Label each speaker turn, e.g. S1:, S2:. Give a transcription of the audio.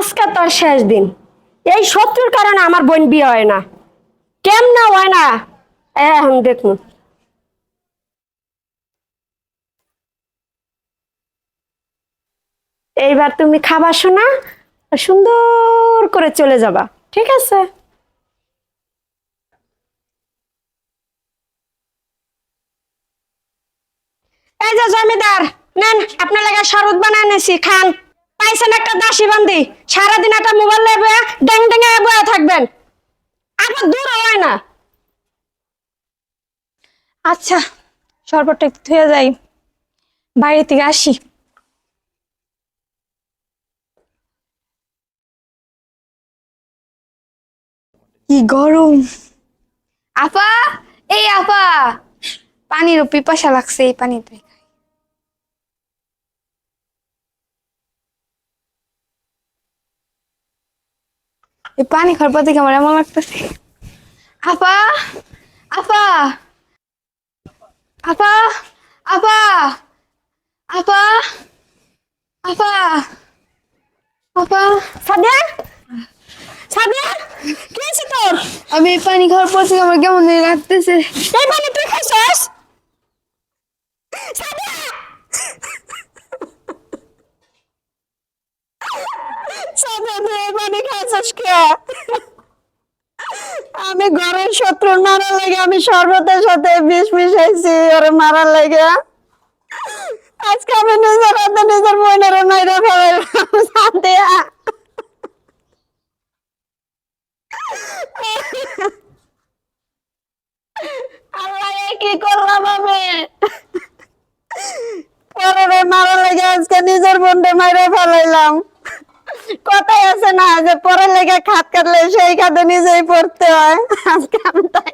S1: আজকে তোর শেষ দিন। এই শত্রুর কারণে আমার বোন বিয়ে হয় না। কেমনে হয় না এখন দেখুন। এইবার তুমি খাবার শোনা, সুন্দর করে চলে যাবা, ঠিক আছে? এই যে জমিদার, নেন আপনার লাগে শরবত বানায় এনেছি, খান। পাইছেন একটা দাসী বান্দি, সারাদিন একটা মোবাইল লেবে ড্যাং ড্যাং বয়ে থাকবেন, আবার দূর হয় না।
S2: আচ্ছা, শরবতটা একটু থুয়ে যাই, বাইরে থেকে আসি। কি গরম! আপা, এই আপা, পানির পিপাসা লাগছে, এই পানিতে। এই পানি খাওয়ার পর থেকে আমার এমন লাগতেছে। আপা, আপা, আপা, আপা, আপা, আপা, আপা।
S1: সাদিয়া, সাদিয়া, কি হয়েছে তোর?
S2: আমি এই পানি খাওয়ার পর থেকে আমার কেমন জানি লাগতেছে।
S1: এই পানি তুই খাইছিস? সাদিয়া, সাদিয়া, তুই এই পানি খাইছিস কে? আমি ঘরের শত্রু মারার লাগে আমি শরবতের সাথে বিষ মিশাইছি ওরে মারার লাগে। আজকে আমি নিজের হাতে নিজের বোনের মাইরে ফেলাইলাম। সাদিয়া, আল্লাহ, এ কি করলাম আমি? পরে মারার লাগে আজকে নিজের বোনরে মাইরে ফেলাইলাম। কথাই আছে না যে পরে লেগে খাত কাটলে সেই খাতে নিজেই পড়তে হয়। আজকে আমি তাই